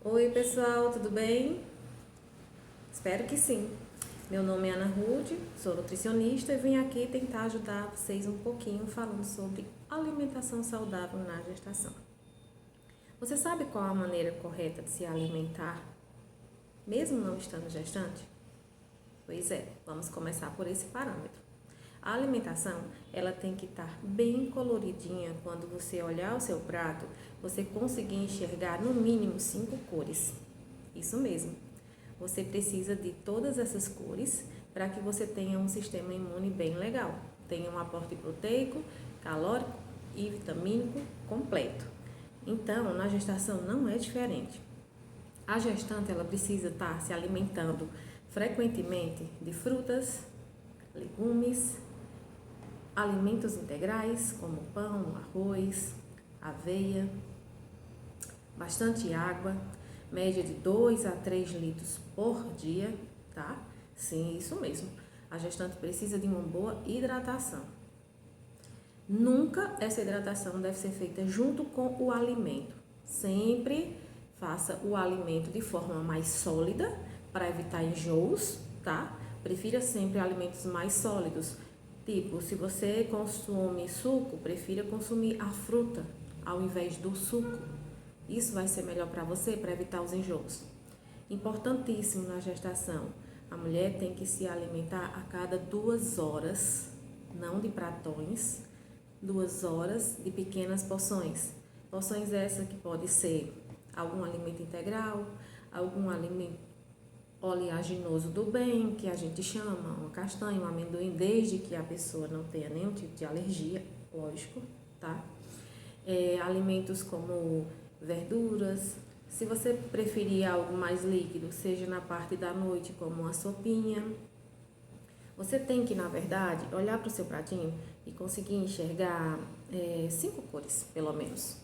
Oi pessoal, tudo bem? Espero que sim. Meu nome é Ana Ruth, sou nutricionista e vim aqui tentar ajudar vocês um pouquinho falando sobre alimentação saudável na gestação. Você sabe qual a maneira correta de se alimentar, mesmo não estando gestante? Pois é, vamos começar por esse parâmetro. A alimentação, ela tem que estar bem coloridinha. Quando você olhar o seu prato, você conseguir enxergar no mínimo 5 cores. Isso mesmo. Você precisa de todas essas cores para que você tenha um sistema imune bem legal. Tenha um aporte proteico, calórico e vitamínico completo. Então, na gestação não é diferente. A gestante, ela precisa estar se alimentando frequentemente de frutas, legumes, alimentos integrais como pão, arroz, aveia, bastante água, média de 2 a 3 litros por dia, tá? Sim, isso mesmo. A gestante precisa de uma boa hidratação. Nunca essa hidratação deve ser feita junto com o alimento. Sempre faça o alimento de forma mais sólida para evitar enjoos, tá? Prefira sempre alimentos mais sólidos. Tipo, se você consome suco, prefira consumir a fruta ao invés do suco. Isso vai ser melhor para você, para evitar os enjoos. Importantíssimo na gestação, a mulher tem que se alimentar a cada 2 horas, não de pratões, 2 horas de pequenas porções. Porções essas que pode ser algum alimento integral, algum alimento oleaginoso do bem, que a gente chama, uma castanha, um amendoim, desde que a pessoa não tenha nenhum tipo de alergia, lógico, tá? Alimentos como verduras. Se você preferir algo mais líquido, seja na parte da noite, como uma sopinha. Você tem que, na verdade, olhar para o seu pratinho e conseguir enxergar 5 cores, pelo menos.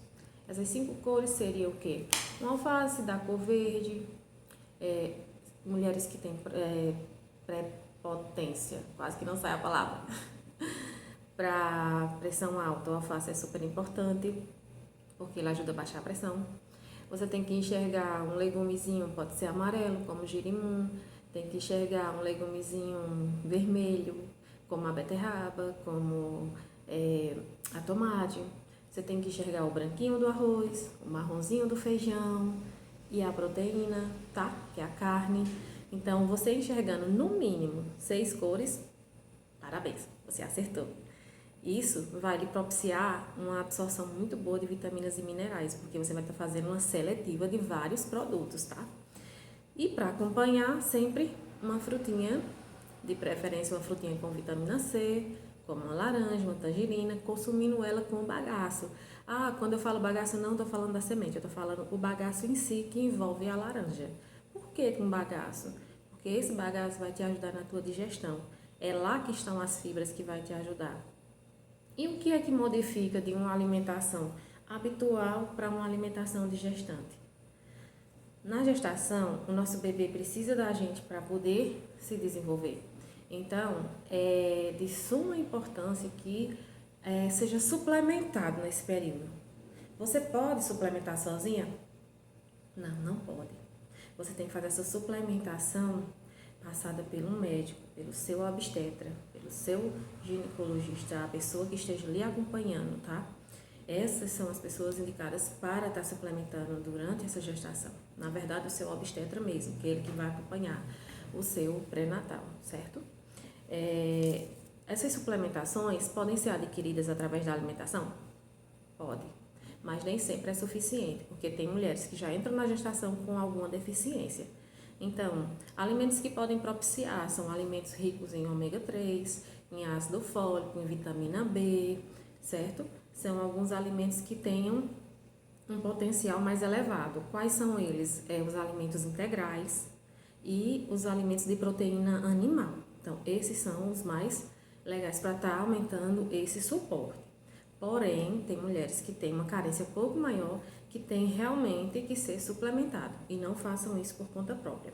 Essas 5 cores seriam o quê? Uma alface da cor verde, mulheres que têm prepotência, quase que não sai a palavra, para pressão alta, o alface é super importante, porque ele ajuda a baixar a pressão. Você tem que enxergar um legumezinho, pode ser amarelo, como o girimum, tem que enxergar um legumezinho vermelho, como a beterraba, como a tomate. Você tem que enxergar o branquinho do arroz, o marronzinho do feijão e a proteína, tá? Que é a carne. Então, você enxergando no mínimo 6 cores, parabéns, você acertou. Isso vai lhe propiciar uma absorção muito boa de vitaminas e minerais, porque você vai estar fazendo uma seletiva de vários produtos, tá? E para acompanhar, sempre uma frutinha, de preferência uma frutinha com vitamina C, como uma laranja, uma tangerina, consumindo ela com o bagaço. Quando eu falo bagaço, não estou falando da semente, eu estou falando o bagaço em si, que envolve a laranja. Por que com bagaço? Porque esse bagaço vai te ajudar na tua digestão. É lá que estão as fibras que vai te ajudar. E o que é que modifica de uma alimentação habitual para uma alimentação de gestante? Na gestação, o nosso bebê precisa da gente para poder se desenvolver. Então, é de suma importância que seja suplementado nesse período. Você pode suplementar sozinha? Não, não pode. Você tem que fazer essa suplementação passada pelo médico, pelo seu obstetra, pelo seu ginecologista, a pessoa que esteja lhe acompanhando, tá? Essas são as pessoas indicadas para estar suplementando durante essa gestação. Na verdade, o seu obstetra mesmo, que é ele que vai acompanhar o seu pré-natal, certo? Essas suplementações podem ser adquiridas através da alimentação? Pode, mas nem sempre é suficiente, porque tem mulheres que já entram na gestação com alguma deficiência. Então, alimentos que podem propiciar são alimentos ricos em ômega 3, em ácido fólico, em vitamina B, certo? São alguns alimentos que tenham um potencial mais elevado. Quais são eles? Os alimentos integrais e os alimentos de proteína animal. Então, esses são os mais legais para estar aumentando esse suporte. Porém, tem mulheres que têm uma carência um pouco maior, que tem realmente que ser suplementado e não façam isso por conta própria.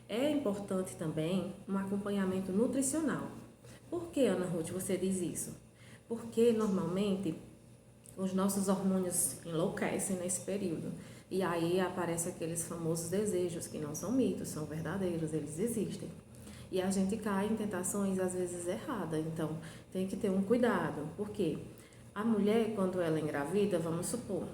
É importante também um acompanhamento nutricional. Por que, Ana Ruth, você diz isso? Porque normalmente os nossos hormônios enlouquecem nesse período. E aí aparecem aqueles famosos desejos que não são mitos, são verdadeiros, eles existem. E a gente cai em tentações às vezes erradas, então tem que ter um cuidado. Por quê? A mulher, quando ela engravida, vamos supor,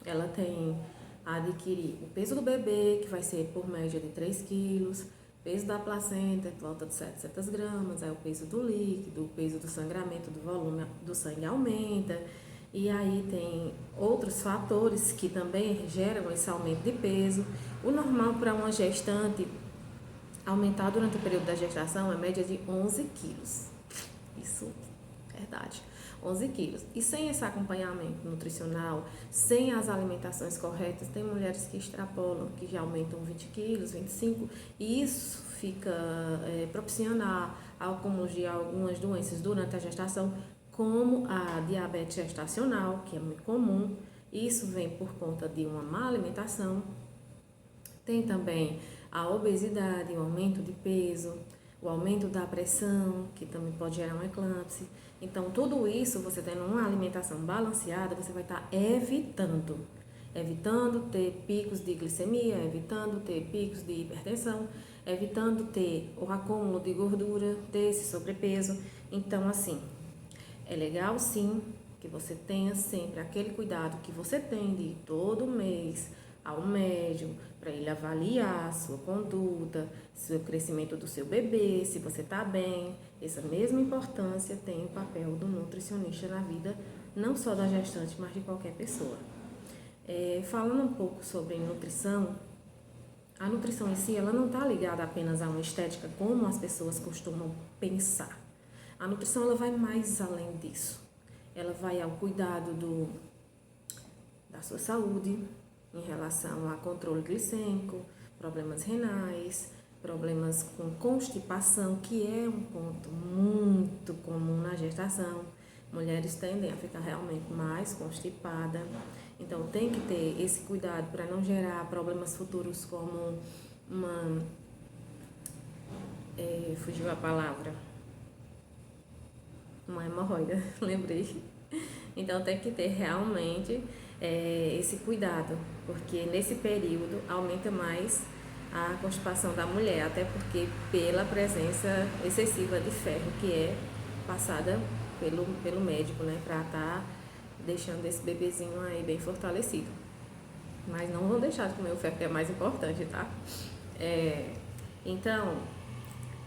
ela tem a adquirir o peso do bebê, que vai ser por média de 3 quilos, peso da placenta, por volta de 700 gramas, aí o peso do líquido, o peso do sangramento, do volume do sangue aumenta, e aí tem outros fatores que também geram esse aumento de peso. O normal para uma gestante aumentar durante o período da gestação é média de 11 quilos. Isso, verdade. 11 quilos. E sem esse acompanhamento nutricional, sem as alimentações corretas, tem mulheres que extrapolam, que já aumentam 20 quilos, 25, e isso fica propiciona ao acúmulo de algumas doenças durante a gestação, como a diabetes gestacional, que é muito comum. Isso vem por conta de uma má alimentação. Tem também a obesidade, o aumento de peso, o aumento da pressão, que também pode gerar um eclâmpsia. Então, tudo isso, você tendo uma alimentação balanceada, você vai estar evitando ter picos de glicemia, evitando ter picos de hipertensão, evitando ter o acúmulo de gordura, ter esse sobrepeso. Então, assim, é legal sim que você tenha sempre aquele cuidado que você tem de ir todo mês ao médico para ele avaliar a sua conduta, o crescimento do seu bebê, se você está bem. Essa mesma importância tem o papel do nutricionista na vida, não só da gestante, mas de qualquer pessoa. Falando um pouco sobre nutrição, a nutrição em si ela não está ligada apenas a uma estética como as pessoas costumam pensar. A nutrição ela vai mais além disso. Ela vai ao cuidado da sua saúde, em relação a controle glicêmico, problemas renais, problemas com constipação, que é um ponto muito comum na gestação. Mulheres tendem a ficar realmente mais constipadas, então tem que ter esse cuidado para não gerar problemas futuros como fugiu a palavra, uma hemorroida, lembrei. Então tem que ter realmente esse cuidado, porque nesse período aumenta mais a constipação da mulher, até porque pela presença excessiva de ferro que é passada pelo médico, né, para estar deixando esse bebezinho aí bem fortalecido. Mas não vão deixar de comer o ferro, que é mais importante, tá? Então,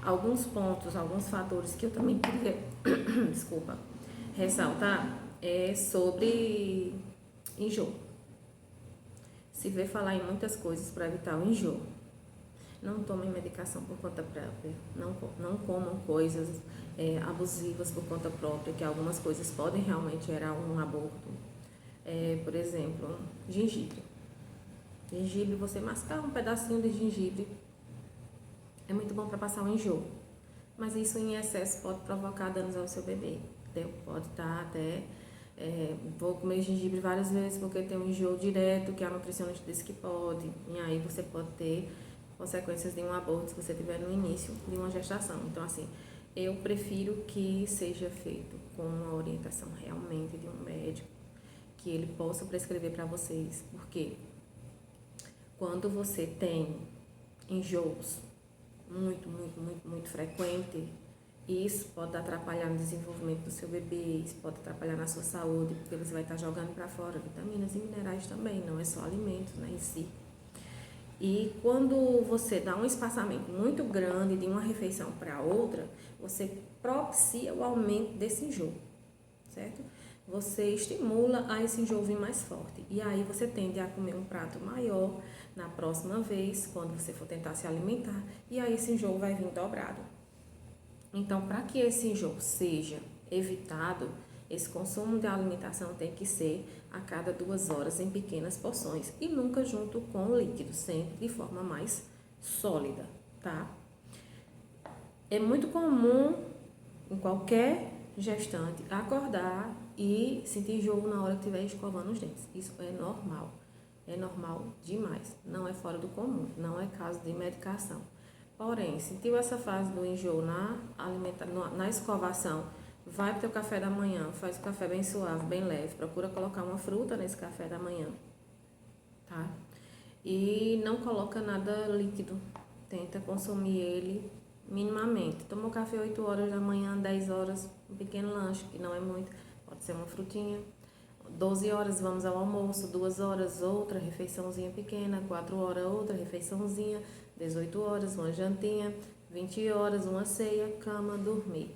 alguns pontos, alguns fatores que eu também queria, desculpa, ressaltar é sobre enjoo. Se vê falar em muitas coisas para evitar o enjoo. Não tomem medicação por conta própria. Não comam coisas abusivas por conta própria, que algumas coisas podem realmente gerar um aborto. Por exemplo, gengibre. Gengibre, você mascar um pedacinho de gengibre é muito bom para passar o enjoo. Mas isso em excesso pode provocar danos ao seu bebê. Pode estar até... vou comer gengibre várias vezes porque tem um enjoo direto, que a nutricionista disse que pode. E aí você pode ter consequências de um aborto se você estiver no início de uma gestação. Então, assim, eu prefiro que seja feito com uma orientação realmente de um médico, que ele possa prescrever para vocês. Porque quando você tem enjoos muito frequentes, isso pode atrapalhar no desenvolvimento do seu bebê, isso pode atrapalhar na sua saúde, porque você vai estar jogando para fora vitaminas e minerais também, não é só alimentos, né, em si. E quando você dá um espaçamento muito grande de uma refeição para outra, você propicia o aumento desse enjoo, certo? Você estimula a esse enjoo vir mais forte. E aí você tende a comer um prato maior na próxima vez, quando você for tentar se alimentar, e aí esse enjoo vai vir dobrado. Então, para que esse enjoo seja evitado, esse consumo de alimentação tem que ser a cada 2 horas em pequenas porções e nunca junto com o líquido, sempre de forma mais sólida, tá? É muito comum em qualquer gestante acordar e sentir enjoo na hora que estiver escovando os dentes. Isso é normal demais, não é fora do comum, não é caso de medicação. Porém, sentiu essa fase do enjoo na escovação, vai para o teu café da manhã, faz o café bem suave, bem leve, procura colocar uma fruta nesse café da manhã, tá? e não coloca nada líquido. Tenta consumir ele minimamente. Tomou café 8 horas da manhã, 10 horas, um pequeno lanche, que não é muito, pode ser uma frutinha. 12 horas vamos ao almoço, 2 horas outra refeiçãozinha pequena, 4 horas outra refeiçãozinha, 18 horas uma jantinha, 20 horas uma ceia, cama, dormir.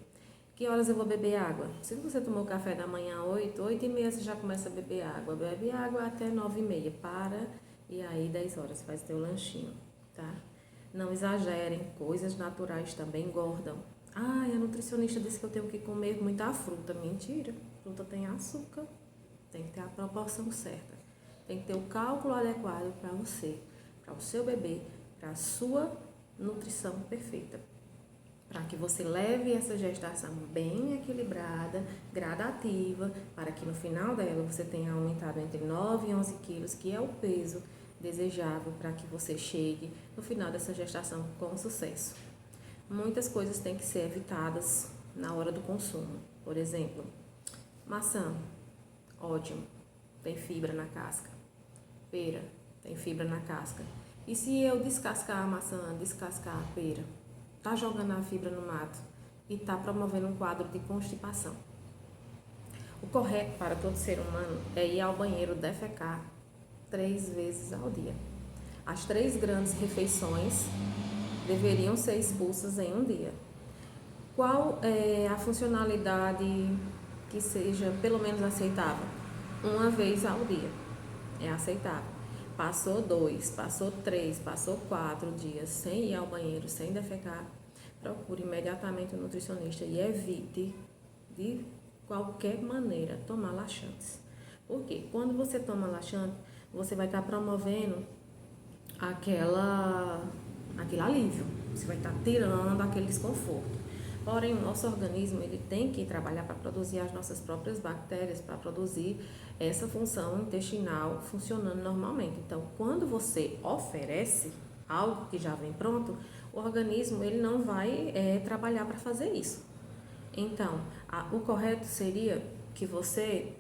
Que horas eu vou beber água? Se você tomou café da manhã 8 e meia, você já começa a beber água. Bebe água até 9 e meia, para, e aí 10 horas faz teu lanchinho, tá? Não exagerem, coisas naturais também engordam. Ah, a nutricionista disse que eu tenho que comer muita fruta. Mentira, fruta tem açúcar. Tem que ter a proporção certa. Tem que ter o cálculo adequado para você, para o seu bebê, para a sua nutrição perfeita. Para que você leve essa gestação bem equilibrada, gradativa, para que no final dela você tenha aumentado entre 9 e 11 quilos, que é o peso desejável para que você chegue no final dessa gestação com sucesso. Muitas coisas têm que ser evitadas na hora do consumo. Por exemplo, maçã. Ótimo, tem fibra na casca. Pera, tem fibra na casca. E se eu descascar a maçã, descascar a pera, tá jogando a fibra no mato e tá promovendo um quadro de constipação. O correto para todo ser humano é ir ao banheiro defecar 3 vezes ao dia. As 3 grandes refeições deveriam ser expulsas em um dia. Qual é a funcionalidade que seja pelo menos aceitável? 1 vez ao dia é aceitável. Passou 2, passou 3, passou 4 dias sem ir ao banheiro, sem defecar, procure imediatamente um nutricionista e evite de qualquer maneira tomar laxantes. Porque quando você toma laxante, você vai estar promovendo aquele alívio, você vai estar tirando aquele desconforto. Porém, o nosso organismo ele tem que trabalhar para produzir as nossas próprias bactérias, para produzir essa função intestinal funcionando normalmente. Então, quando você oferece algo que já vem pronto, o organismo ele não vai trabalhar para fazer isso. Então, o correto seria que você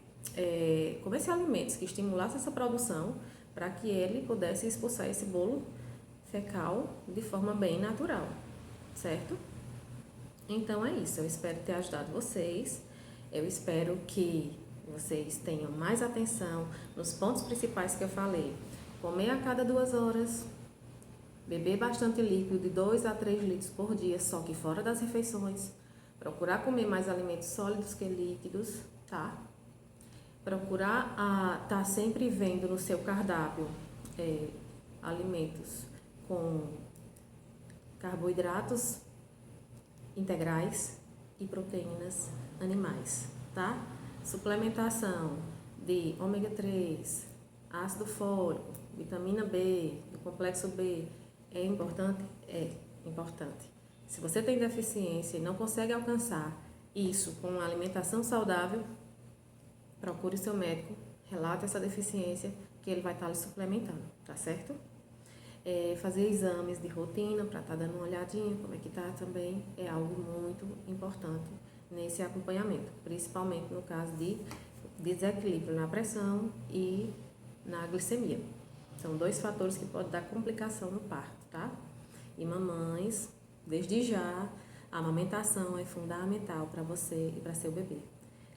comesse alimentos que estimulassem essa produção para que ele pudesse expulsar esse bolo fecal de forma bem natural, certo? Então é isso, eu espero ter ajudado vocês, eu espero que vocês tenham mais atenção nos pontos principais que eu falei. Comer a cada 2 horas, beber bastante líquido, de 2 a 3 litros por dia, só que fora das refeições. Procurar comer mais alimentos sólidos que líquidos, tá? Procurar tá sempre vendo no seu cardápio alimentos com carboidratos integrais e proteínas animais, tá? Suplementação de ômega 3, ácido fólico, vitamina B, do complexo B, é importante? É importante. Se você tem deficiência e não consegue alcançar isso com uma alimentação saudável, procure seu médico, relate essa deficiência, que ele vai estar lhe suplementando, tá certo? Fazer exames de rotina para estar dando uma olhadinha como é que tá também é algo muito importante nesse acompanhamento, principalmente no caso de desequilíbrio na pressão e na glicemia. São 2 fatores que podem dar complicação no parto, tá? E mamães, desde já, a amamentação é fundamental para você e para seu bebê.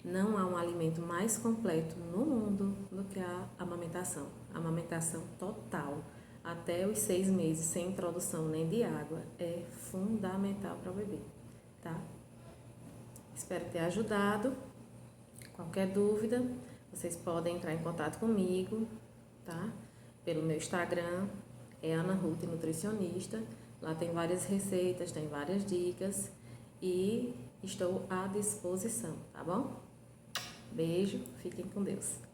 Não há um alimento mais completo no mundo do que a amamentação. A amamentação total, até os 6 meses, sem introdução nem de água, é fundamental para o bebê, tá? Espero ter ajudado. Qualquer dúvida, vocês podem entrar em contato comigo, tá? Pelo meu Instagram, é Ana Ruth Nutricionista. Lá tem várias receitas, tem várias dicas e estou à disposição, tá bom? Beijo, fiquem com Deus.